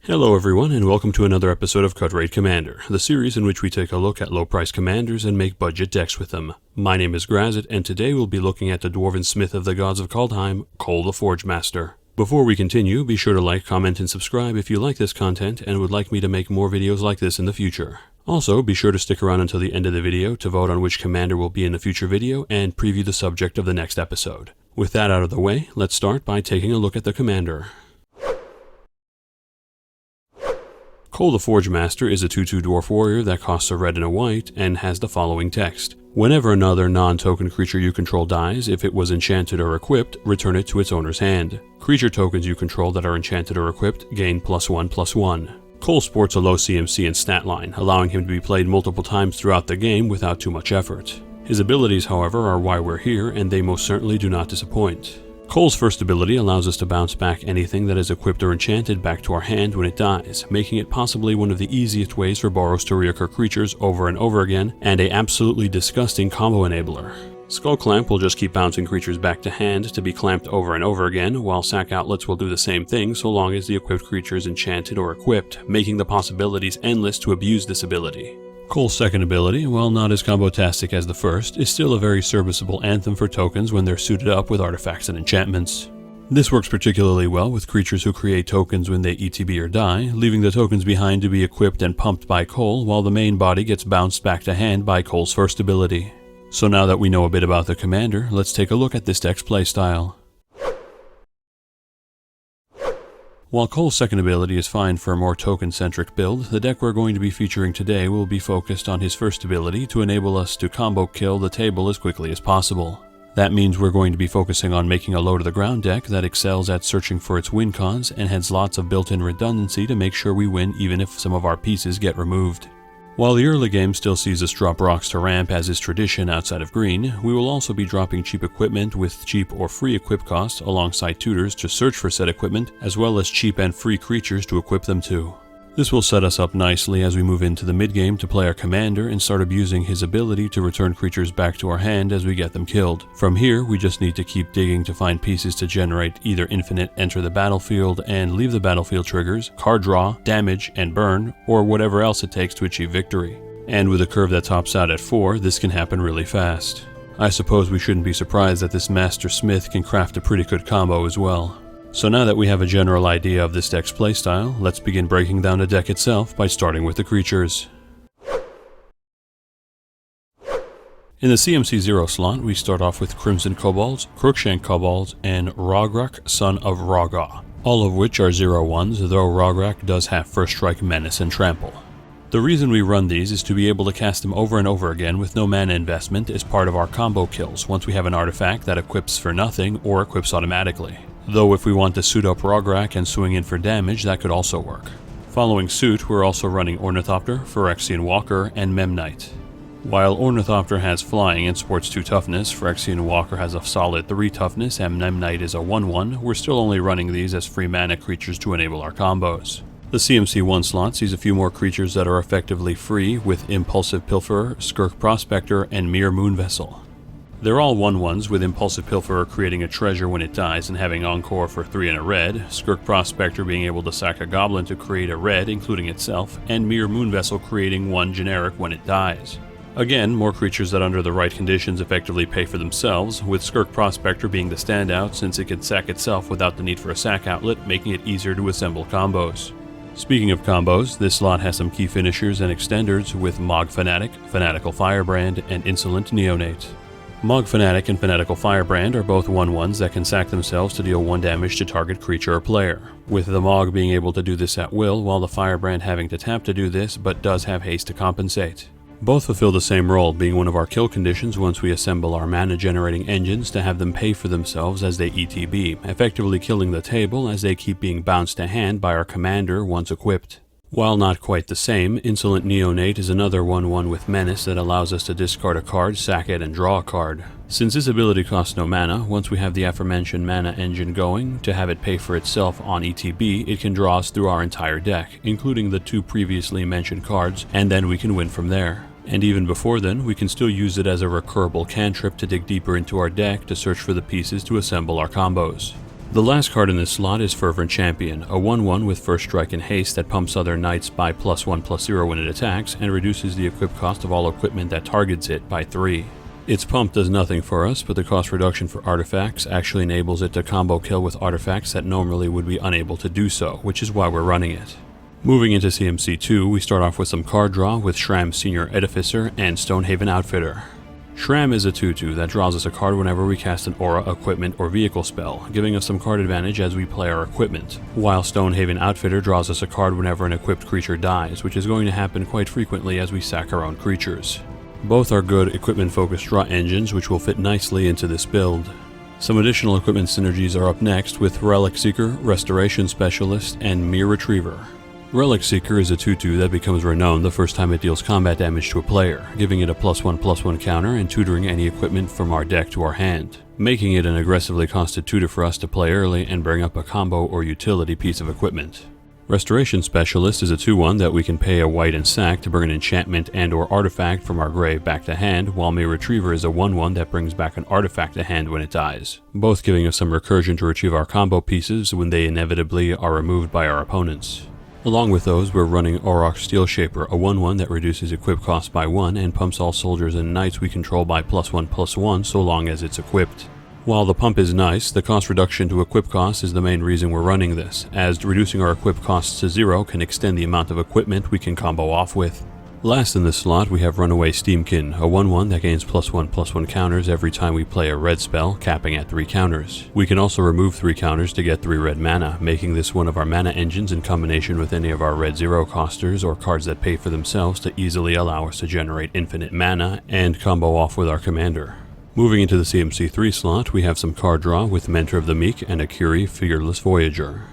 Hello everyone, and welcome to another episode of Cut Rate Commander, the series in which we take a look at low-price commanders and make budget decks with them. My name is Grazzet, and today we'll be looking at the Dwarven Smith of the Gods of Kaldheim, Koll the Forgemaster. Before we continue, be sure to like, comment, and subscribe if you like this content and would like me to make more videos like this in the future. Also, be sure to stick around until the end of the video to vote on which commander will be in a future video and preview the subject of the next episode. With that out of the way, let's start by taking a look at the commander. Koll the Forgemaster is a 2/2 dwarf warrior that costs a red and a white and has the following text. Whenever another non-token creature you control dies, if it was enchanted or equipped, return it to its owner's hand. Creature tokens you control that are enchanted or equipped gain +1/+1. Koll sports a low CMC and stat line, allowing him to be played multiple times throughout the game without too much effort. His abilities, however, are why we're here, and they most certainly do not disappoint. Koll's first ability allows us to bounce back anything that is equipped or enchanted back to our hand when it dies, making it possibly one of the easiest ways for borrows to reoccur creatures over and over again, and a absolutely disgusting combo enabler. Skull Clamp will just keep bouncing creatures back to hand to be clamped over and over again, while Sack Outlets will do the same thing so long as the equipped creature is enchanted or equipped, making the possibilities endless to abuse this ability. Koll's second ability, while not as combo-tastic as the first, is still a very serviceable anthem for tokens when they're suited up with artifacts and enchantments. This works particularly well with creatures who create tokens when they ETB or die, leaving the tokens behind to be equipped and pumped by Koll, while the main body gets bounced back to hand by Koll's first ability. So now that we know a bit about the commander, let's take a look at this deck's playstyle. While Koll's second ability is fine for a more token-centric build, the deck we're going to be featuring today will be focused on his first ability to enable us to combo kill the table as quickly as possible. That means we're going to be focusing on making a low-to-the-ground deck that excels at searching for its win cons and has lots of built-in redundancy to make sure we win even if some of our pieces get removed. While the early game still sees us drop rocks to ramp as is tradition outside of green, we will also be dropping cheap equipment with cheap or free equip costs alongside tutors to search for said equipment, as well as cheap and free creatures to equip them to. This will set us up nicely as we move into the mid-game to play our commander and start abusing his ability to return creatures back to our hand as we get them killed. From here, we just need to keep digging to find pieces to generate either infinite enter the battlefield and leave the battlefield triggers, card draw, damage, and burn, or whatever else it takes to achieve victory. And with a curve that tops out at 4, this can happen really fast. I suppose we shouldn't be surprised that this Master Smith can craft a pretty good combo as well. So now that we have a general idea of this deck's playstyle, let's begin breaking down the deck itself by starting with the creatures. In the CMC 0 slot, we start off with Crimson Kobolds, Crookshank Kobolds, and Rograk, Son of Roga, all of which are 0/1s, though Rograk does have First Strike, Menace, and Trample. The reason we run these is to be able to cast them over and over again with no mana investment as part of our combo kills once we have an artifact that equips for nothing or equips automatically. Though if we want to suit up Rograk and swing in for damage, that could also work. Following suit, we're also running Ornithopter, Phyrexian Walker, and Memnite. While Ornithopter has flying and sports 2 toughness, Phyrexian Walker has a solid 3 toughness, and Memnite is a 1/1, we're still only running these as free mana creatures to enable our combos. The CMC 1 slot sees a few more creatures that are effectively free with Impulsive Pilferer, Skirk Prospector, and Mere Moonvessel. They're all 1/1s, with Impulsive Pilferer creating a treasure when it dies and having Encore for 3 and a red, Skirk Prospector being able to sack a goblin to create a red, including itself, and Mere Moonvessel creating 1 generic when it dies. Again, more creatures that under the right conditions effectively pay for themselves, with Skirk Prospector being the standout since it can sack itself without the need for a sack outlet, making it easier to assemble combos. Speaking of combos, this slot has some key finishers and extenders with Mog Fanatic, Fanatical Firebrand, and Insolent Neonate. Mog Fanatic and Fanatical Firebrand are both 1/1s that can sack themselves to deal 1 damage to target creature or player, with the Mog being able to do this at will, while the Firebrand having to tap to do this, but does have haste to compensate. Both fulfill the same role, being one of our kill conditions once we assemble our mana-generating engines to have them pay for themselves as they ETB, effectively killing the table as they keep being bounced to hand by our commander once equipped. While not quite the same, Insolent Neonate is another 1/1 with Menace that allows us to discard a card, sack it, and draw a card. Since this ability costs no mana, once we have the aforementioned mana engine going, to have it pay for itself on ETB, it can draw us through our entire deck, including the 2 previously mentioned cards, and then we can win from there. And even before then, we can still use it as a recurable cantrip to dig deeper into our deck to search for the pieces to assemble our combos. The last card in this slot is Fervent Champion, a 1/1 with first strike and haste that pumps other knights by +1/+0 when it attacks, and reduces the equip cost of all equipment that targets it by 3. Its pump does nothing for us, but the cost reduction for artifacts actually enables it to combo kill with artifacts that normally would be unable to do so, which is why we're running it. Moving into CMC 2, we start off with some card draw with Shram Senior Edificer and Stonehaven Outfitter. Shram is a 2/2 that draws us a card whenever we cast an aura, equipment, or vehicle spell, giving us some card advantage as we play our equipment, while Stonehaven Outfitter draws us a card whenever an equipped creature dies, which is going to happen quite frequently as we sack our own creatures. Both are good equipment-focused draw engines which will fit nicely into this build. Some additional equipment synergies are up next with Relic Seeker, Restoration Specialist, and Mere Retriever. Relic Seeker is a 2/2 that becomes renowned the first time it deals combat damage to a player, giving it a +1/+1 counter and tutoring any equipment from our deck to our hand, making it an aggressively costed tutor for us to play early and bring up a combo or utility piece of equipment. Restoration Specialist is a 2/1 that we can pay a white and sack to bring an enchantment and or artifact from our grave back to hand, while Mere Retriever is a 1/1 that brings back an artifact to hand when it dies, both giving us some recursion to retrieve our combo pieces when they inevitably are removed by our opponents. Along with those, we're running Auroch Steel Shaper, a 1/1 that reduces equip cost by 1 and pumps all soldiers and knights we control by +1/+1 so long as it's equipped. While the pump is nice, the cost reduction to equip cost is the main reason we're running this, as reducing our equip costs to 0 can extend the amount of equipment we can combo off with. Last in this slot, we have Runaway Steamkin, a 1/1 that gains +1/+1 counters every time we play a red spell, capping at 3 counters. We can also remove 3 counters to get 3 red mana, making this one of our mana engines in combination with any of our red 0-costers or cards that pay for themselves to easily allow us to generate infinite mana and combo off with our commander. Moving into the CMC 3 slot, we have some card draw with Mentor of the Meek and Akiri, Fearless Voyager.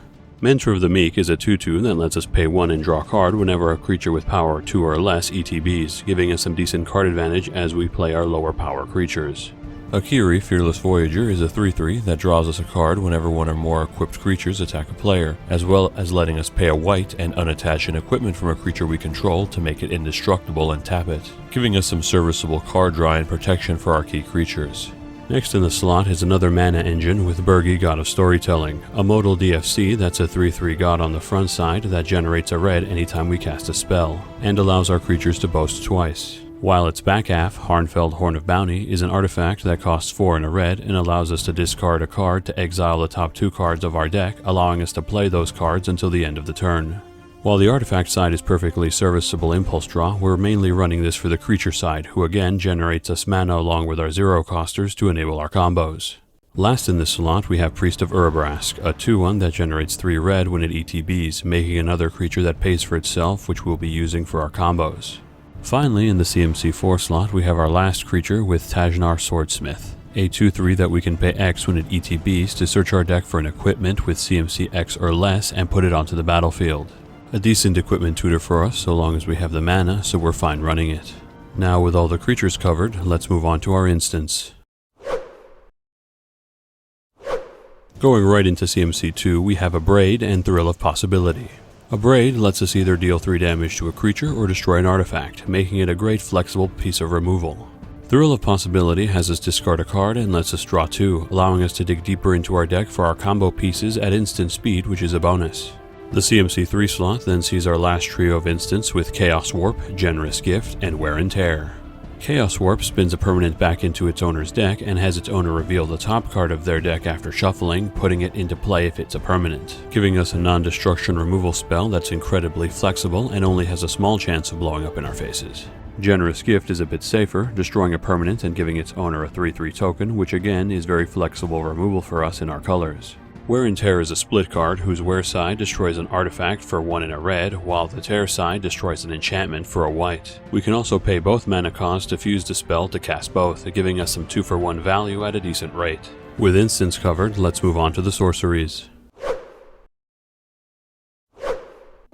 Mentor of the Meek is a 2/2 that lets us pay 1 and draw a card whenever a creature with power 2 or less ETBs, giving us some decent card advantage as we play our lower power creatures. Akiri, Fearless Voyager, is a 3/3 that draws us a card whenever one or more equipped creatures attack a player, as well as letting us pay a white and unattach an equipment from a creature we control to make it indestructible and tap it, giving us some serviceable card draw and protection for our key creatures. Next in the slot is another mana engine with Birgi, God of Storytelling, a modal DFC that's a 3/3 god on the front side that generates a red anytime we cast a spell, and allows our creatures to boast twice. While its back half, Harnfeld Horn of Bounty, is an artifact that costs 4 and a red and allows us to discard a card to exile the top 2 cards of our deck, allowing us to play those cards until the end of the turn. While the artifact side is perfectly serviceable impulse draw, we're mainly running this for the creature side, who again generates us mana along with our 0-costers to enable our combos. Last in this slot, we have Priest of Urabrask, a 2/1 that generates 3 red when it ETBs, making another creature that pays for itself, which we'll be using for our combos. Finally, in the CMC 4 slot, we have our last creature with Tajnar Swordsmith, a 2/3 that we can pay X when it ETBs to search our deck for an equipment with CMC X or less and put it onto the battlefield. A decent equipment tutor for us so long as we have the mana, so we're fine running it. Now with all the creatures covered, let's move on to our instance. Going right into CMC 2, we have a Braid and Thrill of Possibility. A Braid lets us either deal 3 damage to a creature or destroy an artifact, making it a great flexible piece of removal. Thrill of Possibility has us discard a card and lets us draw 2, allowing us to dig deeper into our deck for our combo pieces at instant speed, which is a bonus. The CMC 3 slot then sees our last trio of instants with Chaos Warp, Generous Gift, and Wear and Tear. Chaos Warp spins a permanent back into its owner's deck and has its owner reveal the top card of their deck after shuffling, putting it into play if it's a permanent, giving us a non-destruction removal spell that's incredibly flexible and only has a small chance of blowing up in our faces. Generous Gift is a bit safer, destroying a permanent and giving its owner a 3/3 token, which again is very flexible removal for us in our colors. Wear and Tear is a split card whose wear side destroys an artifact for 1 and a red, while the tear side destroys an enchantment for a white. We can also pay both mana cost to fuse the spell to cast both, giving us some 2-for-1 value at a decent rate. With instants covered, let's move on to the sorceries.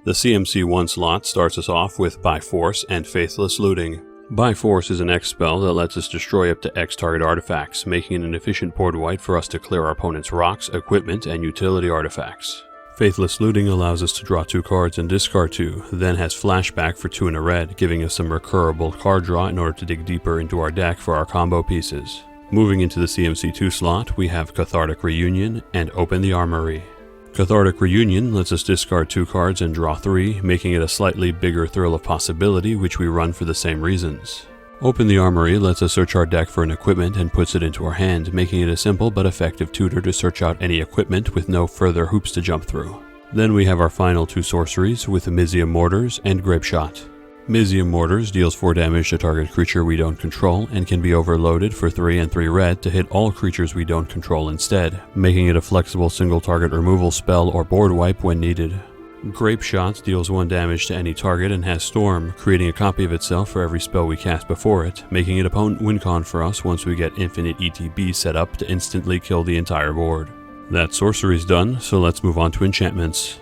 The CMC 1 slot starts us off with By Force and Faithless Looting. By Force is an X spell that lets us destroy up to X target artifacts, making it an efficient board wipe for us to clear our opponent's rocks, equipment, and utility artifacts. Faithless Looting allows us to draw 2 cards and discard 2, then has flashback for 2 and a red, giving us some recurable card draw in order to dig deeper into our deck for our combo pieces. Moving into the CMC2 slot, we have Cathartic Reunion and Open the Armory. Cathartic Reunion lets us discard 2 cards and draw 3, making it a slightly bigger thrill of possibility, which we run for the same reasons. Open the Armory lets us search our deck for an equipment and puts it into our hand, making it a simple but effective tutor to search out any equipment with no further hoops to jump through. Then we have our final 2 sorceries with Amizium Mortars and Grape Shot. Amizium Mortars deals 4 damage to target creature we don't control and can be overloaded for 3 and 3 red to hit all creatures we don't control instead, making it a flexible single target removal spell or board wipe when needed. Grape Shot deals 1 damage to any target and has Storm, creating a copy of itself for every spell we cast before it, making it opponent win con for us once we get infinite ETB set up to instantly kill the entire board. That sorcery's done, so let's move on to enchantments.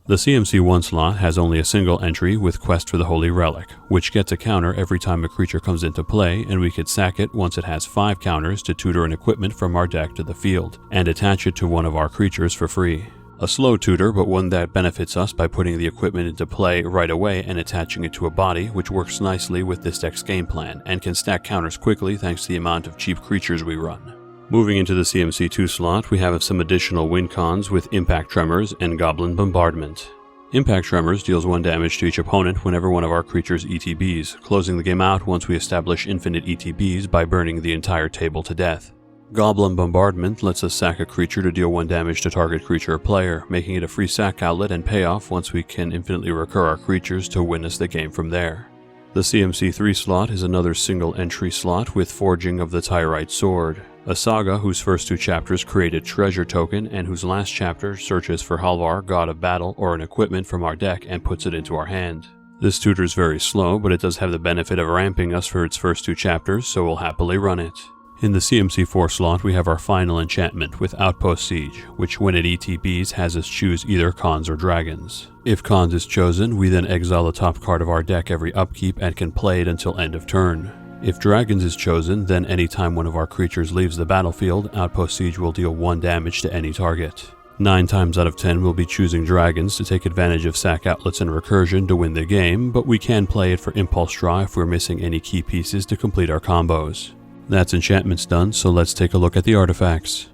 The CMC1 slot has only a single entry with Quest for the Holy Relic, which gets a counter every time a creature comes into play, and we could sack it once it has 5 counters to tutor an equipment from our deck to the field, and attach it to one of our creatures for free. A slow tutor, but one that benefits us by putting the equipment into play right away and attaching it to a body, which works nicely with this deck's game plan, and can stack counters quickly thanks to the amount of cheap creatures we run. Moving into the CMC2 slot, we have some additional win cons with Impact Tremors and Goblin Bombardment. Impact Tremors deals 1 damage to each opponent whenever one of our creatures ETBs, closing the game out once we establish infinite ETBs by burning the entire table to death. Goblin Bombardment lets us sack a creature to deal 1 damage to target creature or player, making it a free sack outlet and payoff once we can infinitely recur our creatures to win us the game from there. The CMC3 slot is another single entry slot with Forging of the Tyrite Sword, a saga whose first 2 chapters create a treasure token and whose last chapter searches for Halvar, God of Battle, or an equipment from our deck and puts it into our hand. This tutor is very slow, but it does have the benefit of ramping us for its first 2 chapters, so we'll happily run it. In the CMC4 slot, we have our final enchantment with Outpost Siege, which when it ETBs has us choose either Cons or Dragons. If Cons is chosen, we then exile the top card of our deck every upkeep and can play it until end of turn. If Dragons is chosen, then anytime one of our creatures leaves the battlefield, Outpost Siege will deal 1 damage to any target. 9 times out of 10 we'll be choosing Dragons to take advantage of sack outlets and recursion to win the game, but we can play it for Impulse Draw if we're missing any key pieces to complete our combos. That's enchantments done, so let's take a look at the artifacts.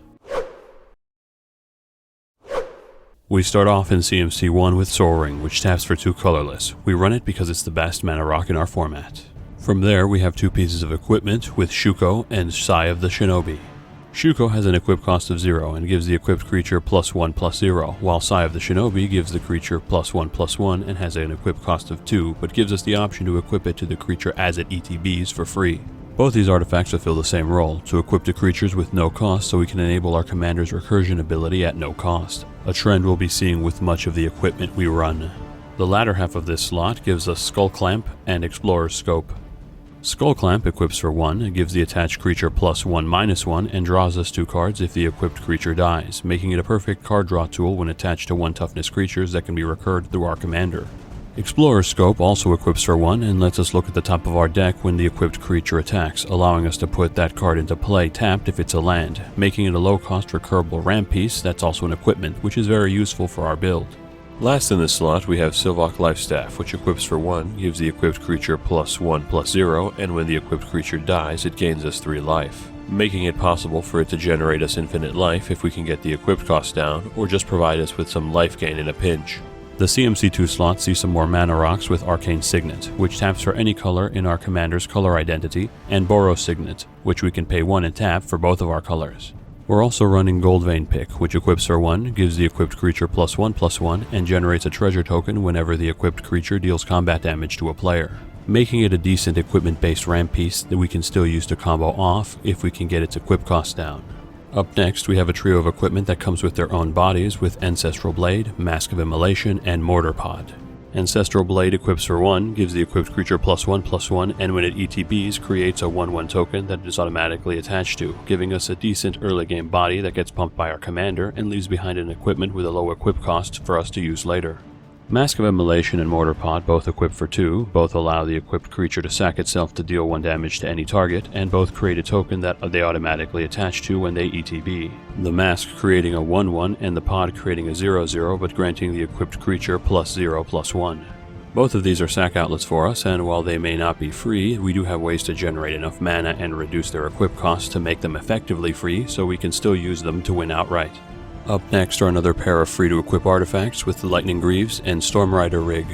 We start off in CMC1 with Soul Ring, which taps for 2 colorless. We run it because it's the best mana rock in our format. From there, we have 2 pieces of equipment with Shuko and Sai of the Shinobi. Shuko has an equip cost of 0 and gives the equipped creature +1/+0, while Sai of the Shinobi gives the creature +1/+1 and has an equip cost of 2, but gives us the option to equip it to the creature as it ETBs for free. Both these artifacts fulfill the same role, to equip the creatures with no cost so we can enable our commander's recursion ability at no cost, a trend we'll be seeing with much of the equipment we run. The latter half of this slot gives us Skull Clamp and Explorer's Scope. Skull Clamp equips for 1, and gives the attached creature +1/-1 and draws us 2 cards if the equipped creature dies, making it a perfect card draw tool when attached to 1 toughness creatures that can be recurred through our commander. Explorer's Scope also equips for 1 and lets us look at the top of our deck when the equipped creature attacks, allowing us to put that card into play tapped if it's a land, making it a low-cost recurable ramp piece that's also an equipment, which is very useful for our build. Last in this slot, we have Sylvok Lifestaff, which equips for 1, gives the equipped creature +1/+0, and when the equipped creature dies, it gains us 3 life, making it possible for it to generate us infinite life if we can get the equipped cost down, or just provide us with some life gain in a pinch. The CMC2 slot sees some more mana rocks with Arcane Signet, which taps for any color in our commander's color identity, and Boros Signet, which we can pay 1 and tap for both of our colors. We're also running Goldvein Pick, which equips for 1, gives the equipped creature +1/+1, and generates a treasure token whenever the equipped creature deals combat damage to a player, making it a decent equipment-based ramp piece that we can still use to combo off if we can get its equip cost down. Up next, we have a trio of equipment that comes with their own bodies with Ancestral Blade, Mask of Immolation, and Mortar Pod. Ancestral Blade equips for 1, gives the equipped creature +1/+1, and when it ETBs, creates a 1/1 token that it is automatically attached to, giving us a decent early game body that gets pumped by our commander and leaves behind an equipment with a low equip cost for us to use later. Mask of Immolation and Mortar Pod both equip for 2, both allow the equipped creature to sack itself to deal 1 damage to any target, and both create a token that they automatically attach to when they ETB. The Mask creating a 1/1 and the Pod creating a 0/0 but granting the equipped creature +0/+1. Both of these are sack outlets for us, and while they may not be free, we do have ways to generate enough mana and reduce their equip costs to make them effectively free, so we can still use them to win outright. Up next are another pair of free-to-equip artifacts with the Lightning Greaves and Stormrider Rig.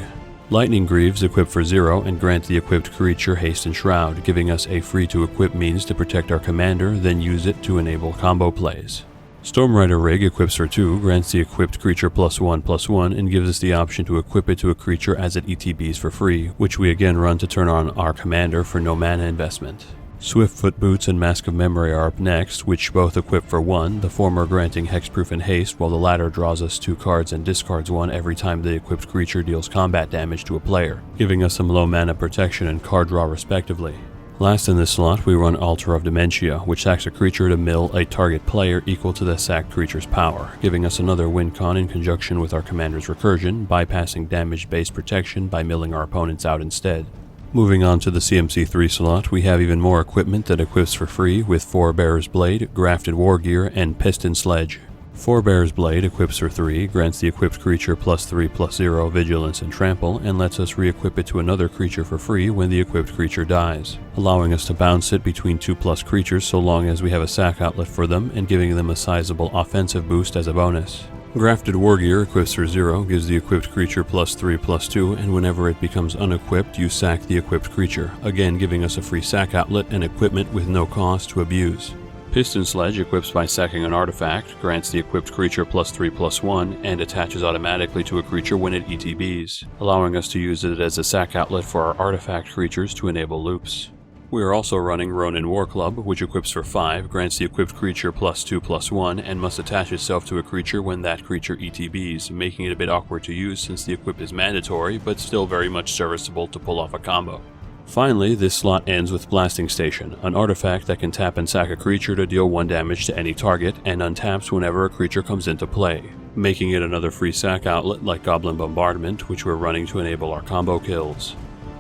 Lightning Greaves equip for 0 and grant the equipped creature Haste and Shroud, giving us a free-to-equip means to protect our commander, then use it to enable combo plays. Stormrider Rig equips for 2, grants the equipped creature +1/+1, and gives us the option to equip it to a creature as it ETBs for free, which we again run to turn on our commander for no mana investment. Swiftfoot Boots and Mask of Memory are up next, which both equip for 1, the former granting hexproof and haste, while the latter draws us 2 cards and discards 1 every time the equipped creature deals combat damage to a player, giving us some low mana protection and card draw respectively. Last in this slot, we run Altar of Dementia, which sacks a creature to mill a target player equal to the sacked creature's power, giving us another win con in conjunction with our commander's recursion, bypassing damage-based protection by milling our opponents out instead. Moving on to the CMC3 slot, we have even more equipment that equips for free with Forebear's Blade, Grafted War Gear, and Piston Sledge. Forebear's Blade equips for 3, grants the equipped creature +3/+0 Vigilance and Trample, and lets us re-equip it to another creature for free when the equipped creature dies, allowing us to bounce it between 2+ creatures so long as we have a sack outlet for them, and giving them a sizable offensive boost as a bonus. Grafted War Gear equips for 0, gives the equipped creature +3/+2, and whenever it becomes unequipped, you sack the equipped creature, again giving us a free sack outlet and equipment with no cost to abuse. Piston Sledge equips by sacking an artifact, grants the equipped creature +3/+1, and attaches automatically to a creature when it ETBs, allowing us to use it as a sack outlet for our artifact creatures to enable loops. We are also running Ronin War Club, which equips for 5, grants the equipped creature +2/+1, and must attach itself to a creature when that creature ETBs, making it a bit awkward to use since the equip is mandatory, but still very much serviceable to pull off a combo. Finally, this slot ends with Blasting Station, an artifact that can tap and sack a creature to deal 1 damage to any target, and untaps whenever a creature comes into play, making it another free sack outlet like Goblin Bombardment, which we're running to enable our combo kills.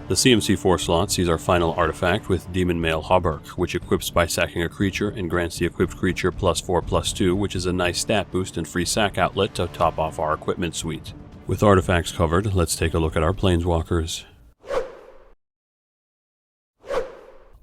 The CMC4 slot sees our final artifact with Demon Mail Hauberk, which equips by sacking a creature and grants the equipped creature +4/+2, which is a nice stat boost and free sack outlet to top off our equipment suite. With artifacts covered, let's take a look at our Planeswalkers.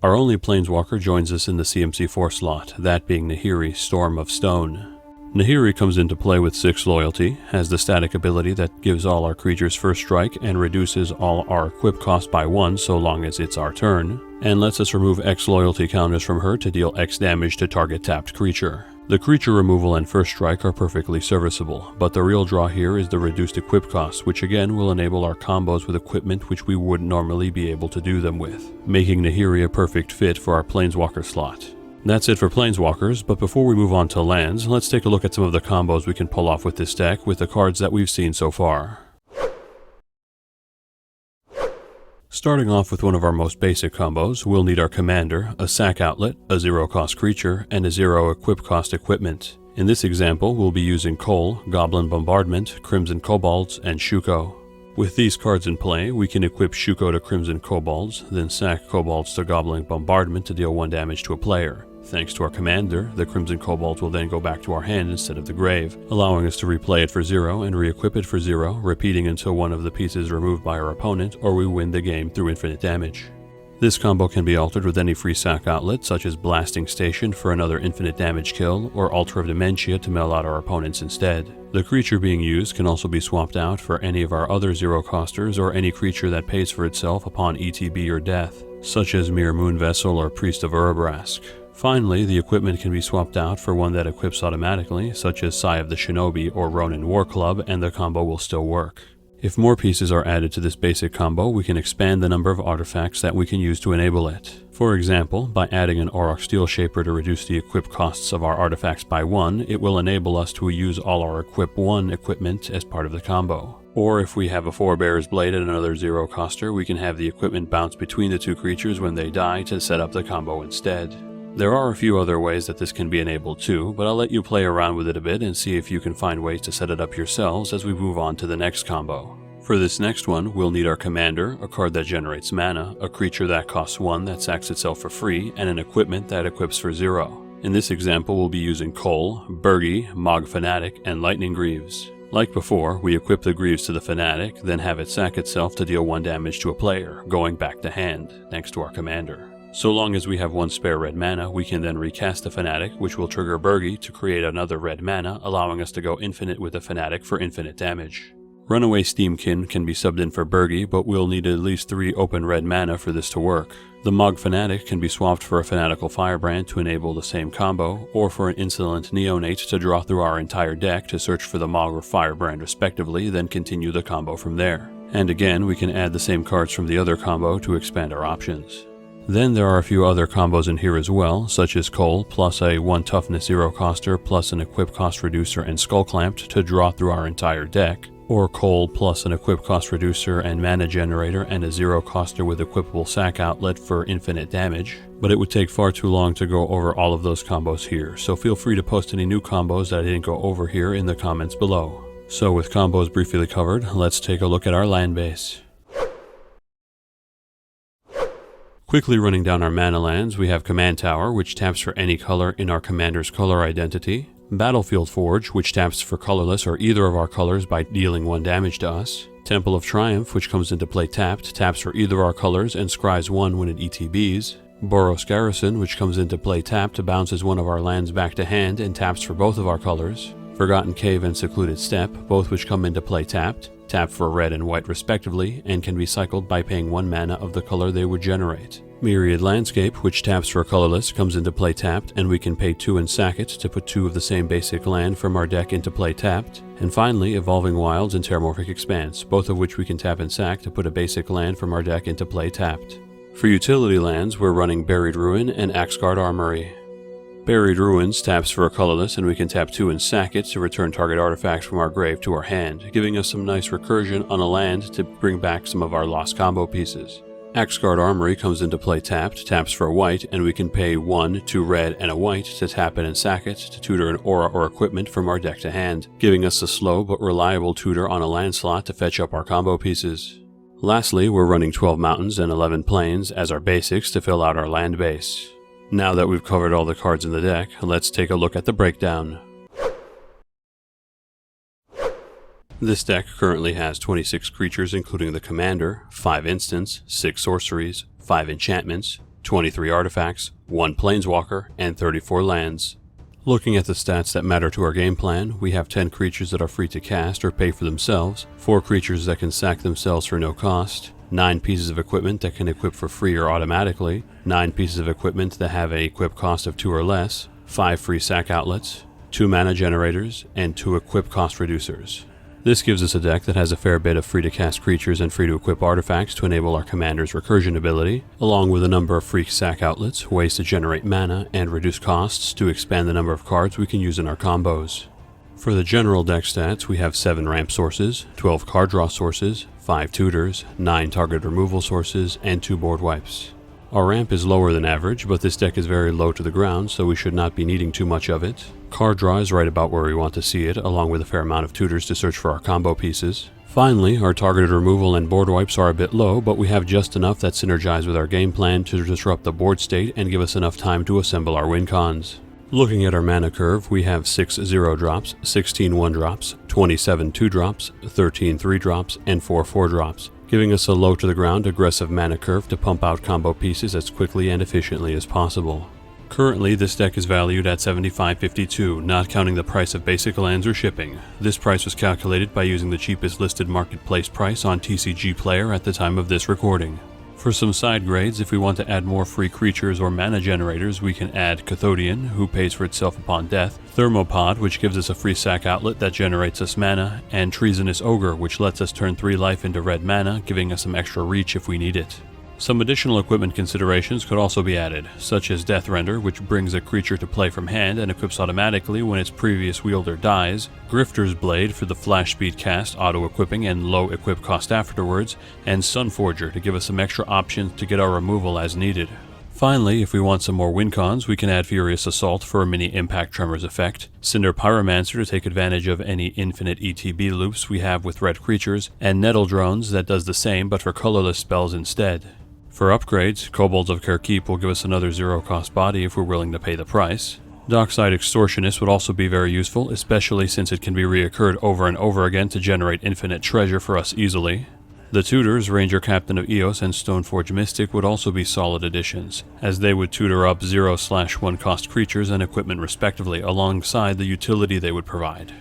Our only Planeswalker joins us in the CMC4 slot, that being Nahiri, Storm of Stone. Nahiri comes into play with 6 loyalty, has the static ability that gives all our creatures first strike and reduces all our equip cost by 1 so long as it's our turn, and lets us remove X loyalty counters from her to deal X damage to target tapped creature. The creature removal and first strike are perfectly serviceable, but the real draw here is the reduced equip cost, which again will enable our combos with equipment which we wouldn't normally be able to do them with, making Nahiri a perfect fit for our Planeswalker slot. That's it for Planeswalkers, but before we move on to lands, let's take a look at some of the combos we can pull off with this deck with the cards that we've seen so far. Starting off with one of our most basic combos, we'll need our commander, a sack outlet, a 0-cost creature, and a 0 equip cost equipment. In this example, we'll be using Koll, Goblin Bombardment, Crimson Kobolds, and Shuko. With these cards in play, we can equip Shuko to Crimson Kobolds, then sack Kobolds to Goblin Bombardment to deal 1 damage to a player. Thanks to our commander, the Crimson Kobolds will then go back to our hand instead of the grave, allowing us to replay it for 0 and re-equip it for 0, repeating until one of the pieces is removed by our opponent or we win the game through infinite damage. This combo can be altered with any free sack outlet, such as Blasting Station for another infinite damage kill, or Altar of Dementia to mill out our opponents instead. The creature being used can also be swapped out for any of our other 0-costers or any creature that pays for itself upon ETB or death, such as Mere Moon Vessel or Priest of Urabrask. Finally, the equipment can be swapped out for one that equips automatically, such as Sigh of the Shinobi or Ronin War Club, and the combo will still work. If more pieces are added to this basic combo, we can expand the number of artifacts that we can use to enable it. For example, by adding an Auroch Steel Shaper to reduce the equip costs of our artifacts by 1, it will enable us to use all our Equip 1 equipment as part of the combo. Or if we have a Forebear's Blade and another 0-coster, we can have the equipment bounce between the 2 creatures when they die to set up the combo instead. There are a few other ways that this can be enabled too, but I'll let you play around with it a bit and see if you can find ways to set it up yourselves as we move on to the next combo. For this next one, we'll need our commander, a card that generates mana, a creature that costs 1 that sacks itself for free, and an equipment that equips for 0. In this example, we'll be using Koll, Burgi, Mog Fanatic, and Lightning Greaves. Like before, we equip the Greaves to the Fanatic, then have it sack itself to deal 1 damage to a player, going back to hand, next to our commander. So long as we have 1 spare red mana, we can then recast the Fanatic, which will trigger Birgi to create another red mana, allowing us to go infinite with the Fanatic for infinite damage. Runaway Steamkin can be subbed in for Birgi, but we'll need at least 3 open red mana for this to work. The Mog Fanatic can be swapped for a Fanatical Firebrand to enable the same combo, or for an Insolent Neonate to draw through our entire deck to search for the Mog or Firebrand respectively, then continue the combo from there. And again, we can add the same cards from the other combo to expand our options. Then there are a few other combos in here as well, such as Koll plus a 1 toughness 0 coster plus an equip cost reducer and Skull Clamped to draw through our entire deck, or Koll plus an equip cost reducer and mana generator and a 0 coster with equipable sack outlet for infinite damage, but it would take far too long to go over all of those combos here, so feel free to post any new combos that I didn't go over here in the comments below. So with combos briefly covered, let's take a look at our land base. Quickly running down our mana lands, we have Command Tower, which taps for any color in our commander's color identity. Battlefield Forge, which taps for colorless or either of our colors by dealing 1 damage to us. Temple of Triumph, which comes into play tapped, taps for either our colors and scries 1 when it ETBs. Boros Garrison, which comes into play tapped, bounces 1 of our lands back to hand and taps for both of our colors. Forgotten Cave and Secluded Steppe, both which come into play tapped, tap for red and white respectively, and can be cycled by paying 1 mana of the color they would generate. Myriad Landscape, which taps for colorless, comes into play tapped, and we can pay 2 and sack it to put 2 of the same basic land from our deck into play tapped. And finally, Evolving Wilds and Terramorphic Expanse, both of which we can tap and sack to put a basic land from our deck into play tapped. For utility lands, we're running Buried Ruin and Axguard Armory. Buried Ruins taps for a colorless, and we can tap 2 and sack it to return target artifacts from our grave to our hand, giving us some nice recursion on a land to bring back some of our lost combo pieces. Axguard Armory comes into play tapped, taps for a white, and we can pay 1, 2 red, and a white to tap it and sack it to tutor an aura or equipment from our deck to hand, giving us a slow but reliable tutor on a land slot to fetch up our combo pieces. Lastly, we're running 12 mountains and 11 plains as our basics to fill out our land base. Now that we've covered all the cards in the deck, let's take a look at the breakdown. This deck currently has 26 creatures including the commander, 5 instants, 6 sorceries, 5 enchantments, 23 artifacts, 1 planeswalker, and 34 lands. Looking at the stats that matter to our game plan, we have 10 creatures that are free to cast or pay for themselves, 4 creatures that can sack themselves for no cost, 9 pieces of equipment that can equip for free or automatically, 9 pieces of equipment that have a equip cost of 2 or less, 5 free sack outlets, 2 mana generators, and 2 equip cost reducers. This gives us a deck that has a fair bit of free-to-cast creatures and free-to-equip artifacts to enable our commander's recursion ability, along with a number of free sack outlets, ways to generate mana, and reduce costs to expand the number of cards we can use in our combos. For the general deck stats, we have 7 ramp sources, 12 card draw sources, 5 tutors, 9 target removal sources, and 2 board wipes. Our ramp is lower than average, but this deck is very low to the ground, so we should not be needing too much of it. Card draw is right about where we want to see it, along with a fair amount of tutors to search for our combo pieces. Finally, our targeted removal and board wipes are a bit low, but we have just enough that synergize with our game plan to disrupt the board state and give us enough time to assemble our win cons. Looking at our mana curve, we have 6 0-drops, 16 1-drops, 27 2-drops, 13 3-drops, and 4 4-drops, giving us a low to the ground aggressive mana curve to pump out combo pieces as quickly and efficiently as possible. Currently, this deck is valued at $75.52, not counting the price of basic lands or shipping. This price was calculated by using the cheapest listed marketplace price on TCG Player at the time of this recording. For some side grades, if we want to add more free creatures or mana generators, we can add Cathodian, who pays for itself upon death, Thermopod, which gives us a free sack outlet that generates us mana, and Treasonous Ogre, which lets us turn 3 life into red mana, giving us some extra reach if we need it. Some additional equipment considerations could also be added, such as Deathrender, which brings a creature to play from hand and equips automatically when its previous wielder dies, Grifter's Blade for the flash speed cast, auto-equipping, and low equip cost afterwards, and Sunforger to give us some extra options to get our removal as needed. Finally, if we want some more win cons, we can add Furious Assault for a mini Impact Tremors effect, Cinder Pyromancer to take advantage of any infinite ETB loops we have with red creatures, and Nettle Drones that does the same but for colorless spells instead. For upgrades, Kobolds of Kaldheim will give us another 0-cost body if we're willing to pay the price. Dockside Extortionist would also be very useful, especially since it can be reoccurred over and over again to generate infinite treasure for us easily. The tutors, Ranger Captain of Eos and Stoneforge Mystic, would also be solid additions, as they would tutor up 0/1 cost creatures and equipment respectively, alongside the utility they would provide.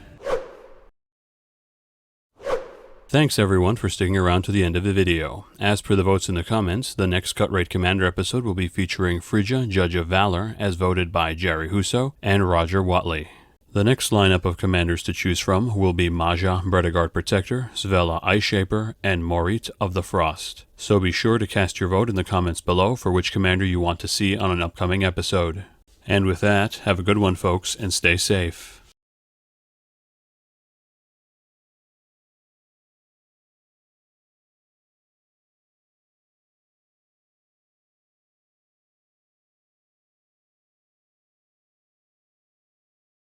Thanks everyone for sticking around to the end of the video. As per the votes in the comments, the next Cut Rate Commander episode will be featuring Frigga, Judge of Valor, as voted by Jerry Husso and Roger Watley. The next lineup of commanders to choose from will be Maja, Bredegard Protector, Svella Ice Shaper, and Morit of the Frost. So be sure to cast your vote in the comments below for which commander you want to see on an upcoming episode. And with that, have a good one folks, and stay safe.